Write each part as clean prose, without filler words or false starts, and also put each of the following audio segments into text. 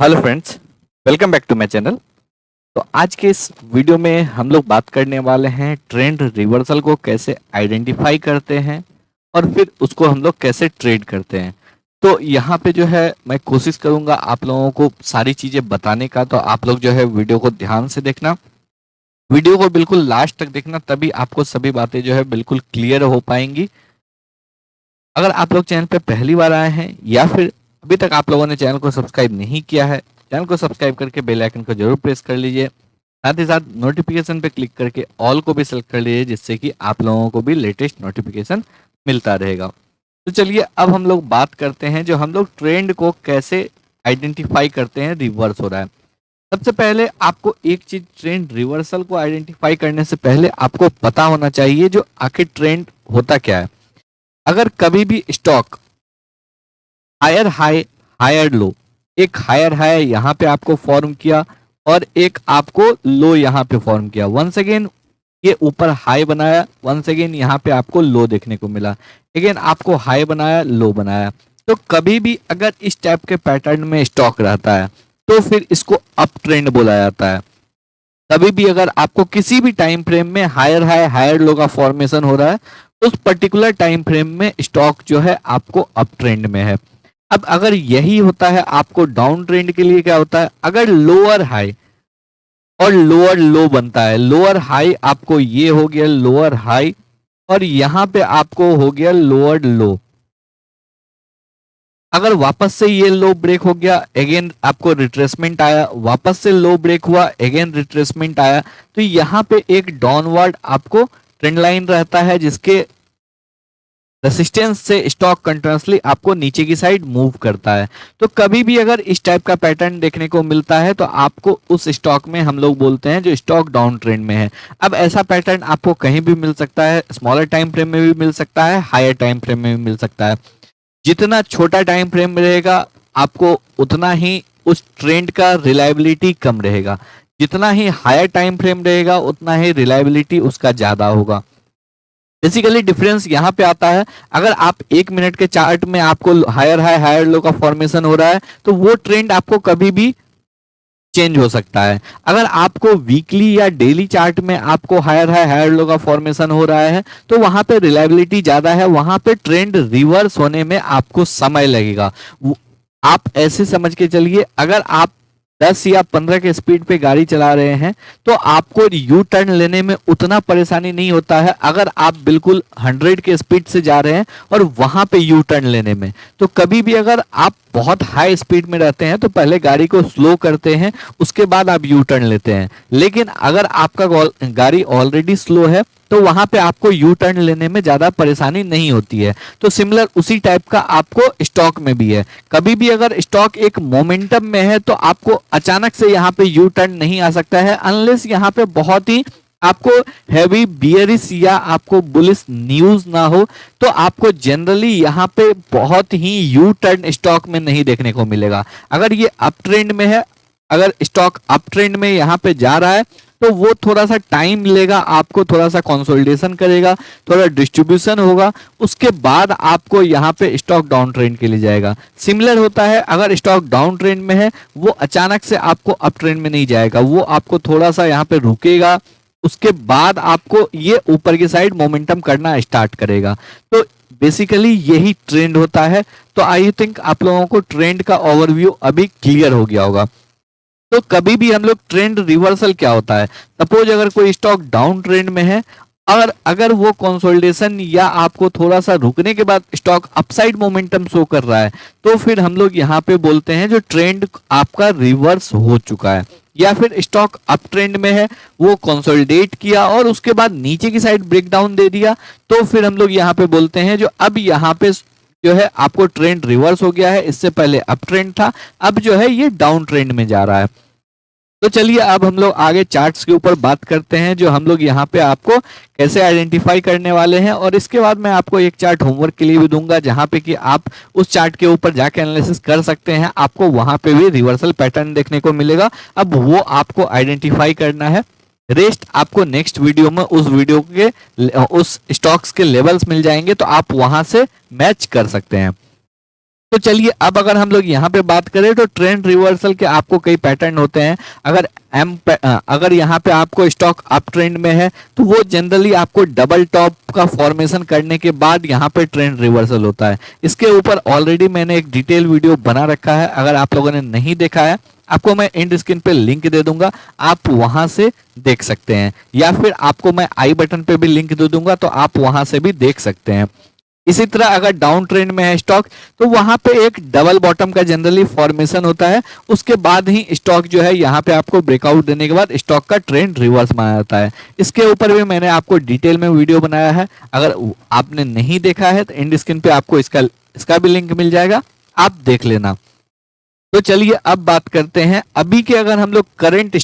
Hello friends, welcome back to my channel. तो आज के इस वीडियो में हम लोग बात करने वाले हैं ट्रेंड रिवर्सल को कैसे आइडेंटिफाई करते हैं और फिर उसको हम लोग कैसे ट्रेड करते हैं। तो यहाँ पे जो है मैं कोशिश करूँगा आप लोगों को सारी चीज़ें बताने का, तो आप लोग जो है वीडियो को ध्यान से देखना, वीडियो को बिल्कुल लास्ट तक देखना, तभी आपको सभी बातें जो है बिल्कुल क्लियर हो पाएंगी। अगर आप लोग चैनल पे पहली बार आए हैं या फिर अभी तक आप लोगों ने चैनल को सब्सक्राइब नहीं किया है, चैनल को सब्सक्राइब करके बेल आइकन को जरूर प्रेस कर लीजिए। साथ ही साथ नोटिफिकेशन पे क्लिक करके ऑल को भी सेलेक्ट कर लीजिए, जिससे कि आप लोगों को भी लेटेस्ट नोटिफिकेशन मिलता रहेगा। तो चलिए अब हम लोग बात करते हैं जो हम लोग ट्रेंड को कैसे आइडेंटिफाई करते हैं रिवर्स हो रहा है। सबसे पहले आपको एक चीज, ट्रेंड रिवर्सल को आइडेंटिफाई करने से पहले आपको पता होना चाहिए जो आखिर ट्रेंड होता क्या है। अगर कभी भी stock higher high higher low, एक हायर हाई यहाँ पे आपको फॉर्म किया और एक आपको लो यहाँ पे फॉर्म किया, वंस अगेन ये ऊपर हाई बनाया, वंस अगेन यहाँ पे आपको लो देखने को मिला, अगेन आपको हाई बनाया, लो बनाया। तो कभी भी अगर इस टाइप के पैटर्न में स्टॉक रहता है तो फिर इसको अप ट्रेंड बोला जाता है। कभी भी अगर आपको किसी भी टाइम फ्रेम में हायर हाई हायर लो का फॉर्मेशन हो रहा है, उस पर्टिकुलर टाइम फ्रेम में स्टॉक जो है आपको अप ट्रेंड में है। अब अगर यही होता है आपको डाउन ट्रेंड के लिए क्या होता है, अगर लोअर हाई और लोअर लो बनता है, लोअर हाई आपको ये हो गया लोअर हाई और यहां पे आपको हो गया लोअर लो, अगर वापस से ये लो ब्रेक हो गया, अगेन आपको रिट्रेसमेंट आया, वापस से लो ब्रेक हुआ, अगेन रिट्रेसमेंट आया, तो यहाँ पे एक डाउनवर्ड आपको ट्रेंड लाइन रहता है जिसके रेसिस्टेंस से स्टॉक कंटिन्यूअसली आपको नीचे की साइड मूव करता है। तो कभी भी अगर इस टाइप का पैटर्न देखने को मिलता है तो आपको उस स्टॉक में हम लोग बोलते हैं जो स्टॉक डाउन ट्रेंड में है। अब ऐसा पैटर्न आपको कहीं भी मिल सकता है, स्मॉलर टाइम फ्रेम में भी मिल सकता है, हायर टाइम फ्रेम में भी मिल सकता है। जितना छोटा टाइम फ्रेम रहेगा आपको उतना ही उस ट्रेंड का रिलायबिलिटी कम रहेगा, जितना ही हायर टाइम फ्रेम रहेगा उतना ही रिलायबिलिटी उसका ज्यादा होगा। बेसिकली डिफरेंस यहाँ पे आता है, अगर आप 1 मिनट के चार्ट में आपको हायर हाई हायर लो का फॉर्मेशन हो रहा है तो वो ट्रेंड आपको कभी भी चेंज हो सकता है। अगर आपको वीकली या डेली चार्ट में आपको हायर हाई हायर लो का फॉर्मेशन हो रहा है तो वहां पे रिलायबिलिटी ज्यादा है, वहां पे ट्रेंड रिवर्स होने में आपको समय लगेगा। आप ऐसे समझ के चलिए, अगर आप 10 या 15 के स्पीड पे गाड़ी चला रहे हैं तो आपको यू टर्न लेने में उतना परेशानी नहीं होता है अगर आप बिल्कुल 100 के स्पीड से जा रहे हैं और वहां पे यू टर्न लेने में। तो कभी भी अगर आप बहुत हाई स्पीड में रहते हैं तो पहले गाड़ी को स्लो करते हैं, उसके बाद आप यू टर्न लेते हैं। लेकिन अगर आपका गाड़ी ऑलरेडी स्लो है तो वहां पे आपको यू टर्न लेने में ज्यादा परेशानी नहीं होती है। तो सिमिलर उसी टाइप का आपको स्टॉक में भी है। कभी भी अगर स्टॉक एक मोमेंटम में है तो आपको अचानक से यहाँ पे यू टर्न नहीं आ सकता है, अनलेस यहाँ पे बहुत ही आपको हैवी बियरिश या आपको बुलिश न्यूज ना हो, तो आपको जनरली यहाँ पे बहुत ही यू टर्न स्टॉक में नहीं देखने को मिलेगा। अगर ये अप ट्रेंड में है, अगर स्टॉक अप ट्रेंड में यहाँ पे जा रहा है तो वो थोड़ा सा टाइम लेगा, आपको थोड़ा सा कंसोलिडेशन करेगा, थोड़ा डिस्ट्रीब्यूशन होगा, उसके बाद आपको यहाँ पे स्टॉक डाउन ट्रेंड के लिए जाएगा। सिमिलर होता है, अगर स्टॉक डाउन ट्रेंड में है वो अचानक से आपको अप ट्रेंड में नहीं जाएगा, वो आपको थोड़ा सा यहाँ पे रुकेगा, उसके बाद आपको ये ऊपर की साइड मोमेंटम करना स्टार्ट करेगा। तो बेसिकली यही ट्रेंड होता है। तो आई थिंक आप लोगों को ट्रेंड का ओवरव्यू अभी क्लियर हो गया होगा। तो कभी भी हम लोग ट्रेंड रिवर्सल क्या होता है, सपोज अगर कोई स्टॉक डाउन ट्रेंड में है और अगर वो कंसोलिडेशन या आपको थोड़ा सा रुकने के बाद स्टॉक अपसाइड मोमेंटम शो कर रहा है तो फिर हम लोग यहाँ पे बोलते हैं जो ट्रेंड आपका रिवर्स हो चुका है। या फिर स्टॉक अप ट्रेंड में है, वो कंसोलिडेट किया और उसके बाद नीचे की साइड ब्रेकडाउन दे दिया, तो फिर हम लोग यहाँ पे बोलते हैं जो अब यहाँ पे जो है आपको ट्रेंड रिवर्स हो गया है। इससे पहले अप ट्रेंड था, अब जो है ये डाउन ट्रेंड में जा रहा है। तो चलिए अब हम लोग आगे चार्ट्स के ऊपर बात करते हैं जो हम लोग यहाँ पे आपको कैसे आइडेंटिफाई करने वाले हैं, और इसके बाद मैं आपको एक चार्ट होमवर्क के लिए भी दूंगा जहाँ पे कि आप उस चार्ट के ऊपर जाके एनालिसिस कर सकते हैं, आपको वहां पे भी रिवर्सल पैटर्न देखने को मिलेगा। अब वो आपको आइडेंटिफाई करना है, रेस्ट आपको नेक्स्ट वीडियो में उस वीडियो के उस स्टॉक्स के लेवल्स मिल जाएंगे तो आप वहां से मैच कर सकते हैं। तो चलिए अब अगर हम लोग यहाँ पे बात करें तो ट्रेंड रिवर्सल के आपको कई पैटर्न होते हैं। अगर यहाँ पे आपको स्टॉक अप ट्रेंड में है तो वो जनरली आपको डबल टॉप का फॉर्मेशन करने के बाद यहाँ पे ट्रेंड रिवर्सल होता है। इसके ऊपर ऑलरेडी मैंने एक डिटेल वीडियो बना रखा है, अगर आप लोगों ने नहीं देखा है आपको मैं एंड स्क्रीन पे लिंक दे दूंगा, आप वहां से देख सकते हैं, या फिर आपको मैं आई बटन पे भी लिंक दे दूंगा तो आप वहां से भी देख सकते हैं। इसी तरह अगर डाउन ट्रेंड में है स्टॉक तो वहां पे एक डबल बॉटम का जनरली फॉर्मेशन होता है, उसके बाद ही स्टॉक जो है यहाँ पे आपको ब्रेकआउट देने के बाद स्टॉक का ट्रेंड रिवर्स माना जाता है। इसके ऊपर भी मैंने आपको डिटेल में वीडियो बनाया है, अगर आपने नहीं देखा है तो एंड स्क्रीन पे आपको इसका भी लिंक मिल जाएगा, आप देख लेना। तो चलिए अब बात करते हैं अभी के, अगर हम लोग करंट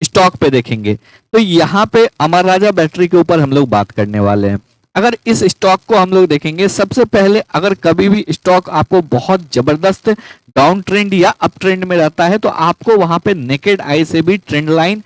स्टॉक पे देखेंगे तो यहाँ पे अमर राजा बैटरी के ऊपर हम लोग बात करने वाले हैं। अगर इस स्टॉक को हम लोग देखेंगे, सबसे पहले अगर कभी भी स्टॉक आपको बहुत जबरदस्त डाउन ट्रेंड या अप ट्रेंड में रहता है तो आपको वहां पे नेकेड आई से भी ट्रेंड लाइन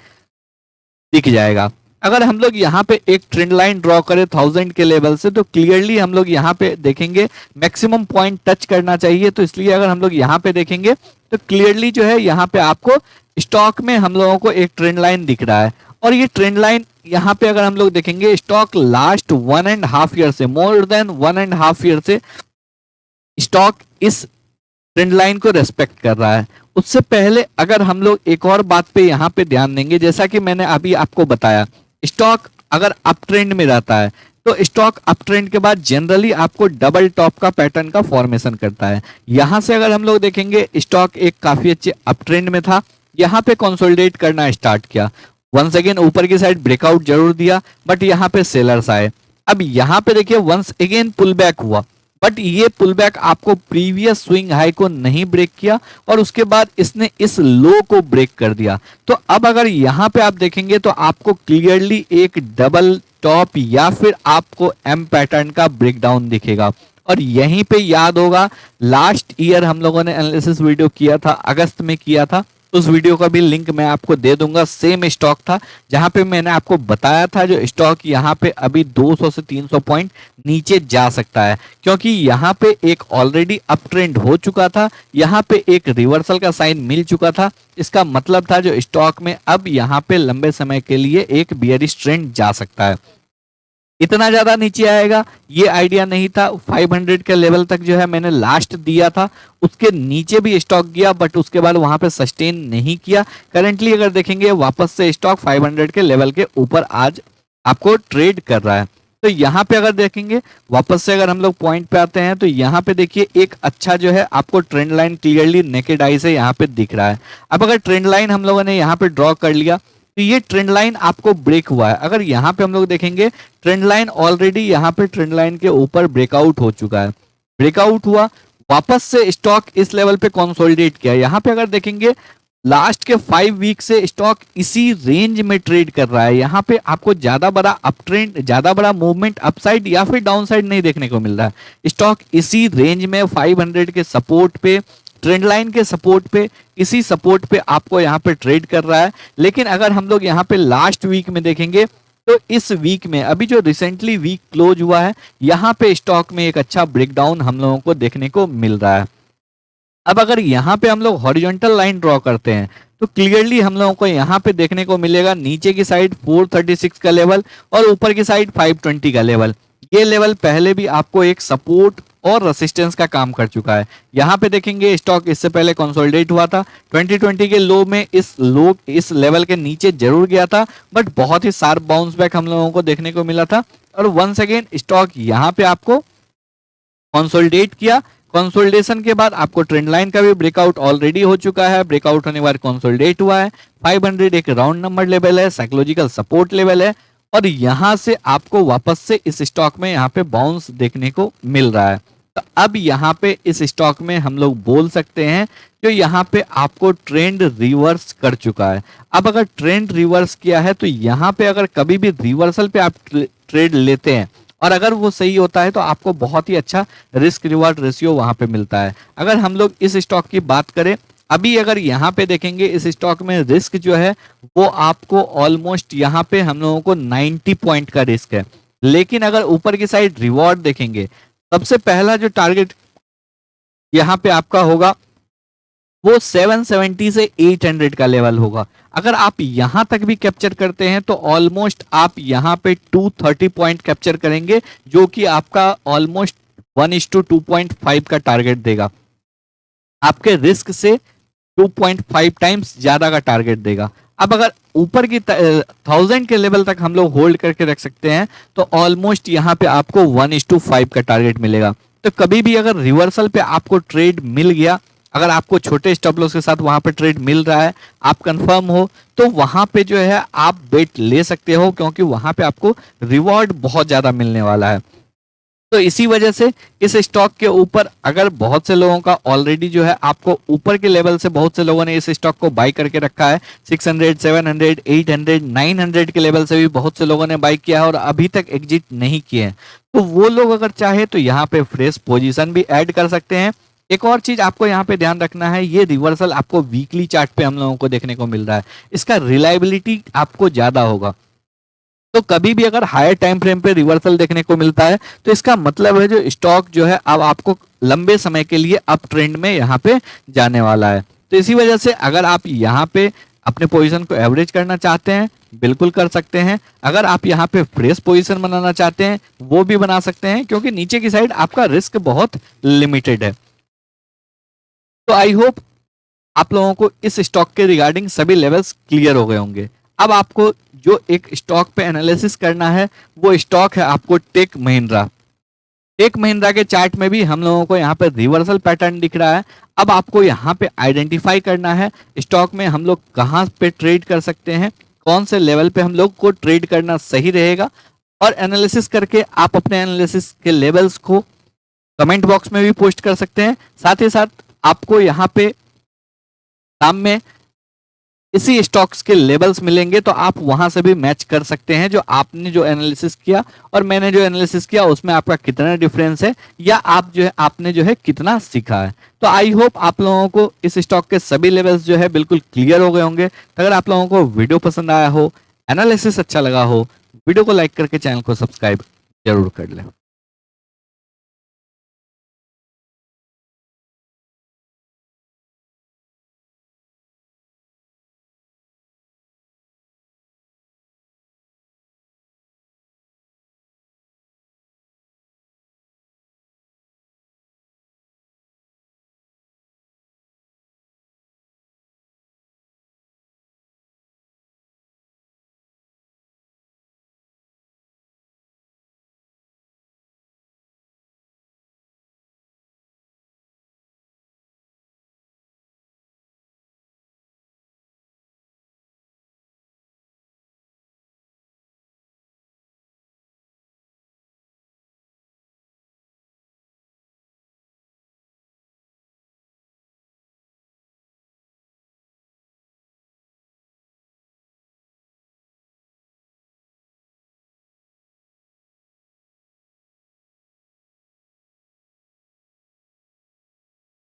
दिख जाएगा। अगर हम लोग यहाँ पे एक ट्रेंड लाइन ड्रॉ करें 1000 के लेवल से तो क्लियरली हम लोग यहाँ पे देखेंगे मैक्सिमम पॉइंट टच करना चाहिए, तो इसलिए अगर हम लोग यहाँ पे देखेंगे तो क्लियरली जो है यहाँ पे आपको स्टॉक में हम लोगों को एक ट्रेंड लाइन दिख रहा है। और ये ट्रेंड लाइन यहाँ पे अगर हम लोग देखेंगे स्टॉक लास्ट 1.5 ईयर से, मोर देन 1.5 ईयर से स्टॉक इस ट्रेंड लाइन को रेस्पेक्ट कर रहा है। उससे पहले अगर हम लोग एक और बात पे यहाँ पे ध्यान देंगे, जैसा कि मैंने अभी आपको बताया, स्टॉक अगर अप ट्रेंड में रहता है तो स्टॉक अप ट्रेंड के बाद जनरली आपको डबल टॉप का पैटर्न का फॉर्मेशन करता है। यहां से अगर हम लोग देखेंगे स्टॉक एक काफी अच्छे अप ट्रेंड में था, यहाँ पे कंसोलिडेट करना स्टार्ट किया, वंस अगेन ऊपर की साइड ब्रेकआउट जरूर दिया बट यहाँ पे सेलर्स आए। अब यहाँ पे देखिए वंस अगेन पुल बैक हुआ, बट ये पुल बैक आपको प्रीवियस स्विंग हाई को नहीं ब्रेक किया और उसके बाद इसने इस लो को ब्रेक कर दिया। तो अब अगर यहाँ पे आप देखेंगे तो आपको क्लियरली एक डबल टॉप या फिर आपको एम पैटर्न का ब्रेकडाउन दिखेगा। और यहीं पे याद होगा लास्ट ईयर हम लोगों ने एनालिसिस वीडियो किया था, अगस्त में किया था, उस वीडियो का भी लिंक मैं आपको दे दूंगा। सेम स्टॉक था जहां पे मैंने आपको बताया था जो स्टॉक यहाँ पे अभी 200 से 300 पॉइंट नीचे जा सकता है, क्योंकि यहाँ पे एक ऑलरेडी अप ट्रेंड हो चुका था, यहाँ पे एक रिवर्सल का साइन मिल चुका था। इसका मतलब था जो स्टॉक में अब यहाँ पे लंबे समय के लिए एक बियरिश ट्रेंड जा सकता है। इतना ज्यादा नीचे आएगा ये आइडिया नहीं था। 500 के लेवल तक जो है मैंने लास्ट दिया था, उसके नीचे भी स्टॉक गया बट उसके बाद वहां पे सस्टेन नहीं किया। करंटली अगर देखेंगे वापस से स्टॉक 500 के लेवल के ऊपर आज आपको ट्रेड कर रहा है। तो यहाँ पे अगर देखेंगे वापस से अगर हम लोग पॉइंट पे आते हैं तो यहाँ पे देखिए एक अच्छा जो है आपको trend line clearly naked eye से यहाँ पे दिख रहा है। अब अगर ट्रेंड लाइन हम लोगों ने यहाँ पे ड्रॉ कर लिया तो ये ट्रेंड लाइन आपको ब्रेक हुआ है। अगर यहाँ पे हम लोग देखेंगे ट्रेंड लाइन ऑलरेडी यहाँ पे ट्रेंड लाइन के ऊपर ब्रेकआउट हो चुका है, ब्रेकआउट हुआ, वापस से स्टॉक इस लेवल पे कंसोलिडेट किया। यहाँ पे अगर देखेंगे लास्ट के 5 वीक से स्टॉक इसी रेंज में ट्रेड कर रहा है। यहाँ पे आपको ज्यादा बड़ा अप ट्रेंड, ज्यादा बड़ा मूवमेंट अपसाइड या फिर डाउनसाइड नहीं देखने को मिल रहा है। स्टॉक इसी रेंज में 500 के सपोर्ट पे, ट्रेंड लाइन के सपोर्ट पे, इसी सपोर्ट पे आपको यहाँ पे ट्रेड कर रहा है। लेकिन अगर हम लोग यहाँ पे लास्ट वीक में देखेंगे तो इस वीक में अभी जो रिसेंटली वीक क्लोज हुआ है यहाँ पे स्टॉक में एक अच्छा ब्रेकडाउन हम लोगों को देखने को मिल रहा है। अब अगर यहाँ पे हम लोग हॉरिजॉन्टल लाइन ड्रॉ करते हैं तो क्लियरली हम लोगों को यहाँ पे देखने को मिलेगा नीचे की साइड 436 का लेवल और ऊपर की साइड 520 का लेवल। ये लेवल पहले भी आपको एक सपोर्ट और रेसिस्टेंस का काम कर चुका है। यहाँ पे देखेंगे स्टॉक इससे पहले कंसोलिडेट हुआ था 2020 के लो में, इस लेवल के नीचे जरूर गया था बट बहुत ही शार्प बाउंस बैक हम लोगों को देखने को मिला था। और वंस अगेन स्टॉक यहाँ पे आपको कंसोलिडेट किया, कंसोलिडेशन के बाद आपको ट्रेंड लाइन का भी ब्रेकआउट ऑलरेडी हो चुका है, ब्रेकआउट होने के बाद कंसोलिडेट हुआ है। 500 एक राउंड नंबर लेवल है, साइकोलॉजिकल सपोर्ट लेवल है और यहां से आपको वापस से इस स्टॉक में यहाँ पे बाउंस देखने को मिल रहा है। तो अब यहाँ पे इस स्टॉक में हम लोग बोल सकते हैं जो यहाँ पे आपको ट्रेंड रिवर्स कर चुका है। अब अगर ट्रेंड रिवर्स किया है तो यहाँ पे अगर कभी भी रिवर्सल पे आप ट्रेड लेते हैं और अगर वो सही होता है तो आपको बहुत ही अच्छा रिस्क रिवार्ड रेशियो वहां पे मिलता है। अगर हम लोग इस स्टॉक की बात करें, अभी अगर यहाँ पे देखेंगे इस स्टॉक में रिस्क जो है वो आपको ऑलमोस्ट यहाँ पे हम लोगों को 90 पॉइंट का रिस्क है। लेकिन अगर ऊपर की साइड रिवॉर्ड देखेंगे, सबसे पहला जो टारगेट यहाँ पे आपका होगा वो 770 से 800 का लेवल होगा। अगर आप यहां तक भी कैप्चर करते हैं तो ऑलमोस्ट आप यहां पे 230 पॉइंट कैप्चर करेंगे, जो कि आपका ऑलमोस्ट 1:2.5 का टारगेट देगा, आपके रिस्क से 2.5 टाइम्स ज्यादा का टारगेट देगा। अब अगर ऊपर की 1000 के लेवल तक हम लोग होल्ड करके रख सकते हैं तो ऑलमोस्ट यहाँ पे आपको 1:5 का टारगेट मिलेगा। तो कभी भी अगर रिवर्सल पे आपको ट्रेड मिल गया, अगर आपको छोटे स्टॉप लॉस के साथ वहां पे ट्रेड मिल रहा है, आप कंफर्म हो, तो वहां पे जो है आप बेट ले सकते हो, क्योंकि वहां पे आपको रिवॉर्ड बहुत ज्यादा मिलने वाला है। तो इसी वजह से इस स्टॉक के ऊपर अगर बहुत से लोगों का ऑलरेडी जो है आपको ऊपर के लेवल से बहुत से लोगों ने इस स्टॉक को बाई करके रखा है, 600, 700, 800, 900 के लेवल से भी बहुत से लोगों ने बाई किया है और अभी तक एग्जिट नहीं किए हैं। तो वो लोग अगर चाहे तो यहाँ पे फ्रेश पोजीशन भी ऐड कर सकते हैं। एक और चीज आपको यहाँ पे ध्यान रखना है, ये रिवर्सल आपको वीकली चार्ट पे हम लोगों को देखने को मिल रहा है, इसका रिलायबिलिटी आपको ज्यादा होगा। तो कभी भी अगर हायर टाइम फ्रेम पे रिवर्सल देखने को मिलता है तो इसका मतलब है जो स्टॉक जो है अब आपको लंबे समय के लिए अप ट्रेंड में यहाँ पे जाने वाला है। तो इसी वजह से अगर आप यहाँ पे अपने पोजीशन को एवरेज करना चाहते हैं, बिल्कुल कर सकते हैं। अगर आप यहाँ पे फ्रेश पोजीशन बनाना चाहते हैं, वो भी बना सकते हैं, क्योंकि नीचे की साइड आपका रिस्क बहुत लिमिटेड है। तो आई होप आप लोगों को इस स्टॉक के रिगार्डिंग सभी लेवल्स क्लियर हो गए होंगे। अब आपको जो एक स्टॉक पे एनालिसिस करना है वो स्टॉक है आपको टेक महिंद्रा। टेक महिंद्रा के चार्ट में भी हम लोगों को यहाँ पे रिवर्सल पैटर्न दिख रहा है। अब आपको यहाँ पे आइडेंटिफाई करना है स्टॉक में हम लोग कहाँ पे ट्रेड कर सकते हैं, कौन से लेवल पे हम लोग को ट्रेड करना सही रहेगा, और एनालिसिस करके आप अपने एनालिसिस के लेवल्स को कमेंट बॉक्स में भी पोस्ट कर सकते हैं। साथ ही साथ आपको यहाँ पे शाम में इसी स्टॉक्स के लेवल्स मिलेंगे, तो आप वहां से भी मैच कर सकते हैं जो आपने जो एनालिसिस किया और मैंने जो एनालिसिस किया उसमें आपका कितना डिफरेंस है, या आप जो है आपने जो है कितना सीखा है। तो आई होप आप लोगों को इस स्टॉक के सभी लेवल्स जो है बिल्कुल क्लियर हो गए होंगे। तो अगर आप लोगों को वीडियो पसंद आया हो, एनालिसिस अच्छा लगा हो, वीडियो को लाइक करके चैनल को सब्सक्राइब जरूर कर लें।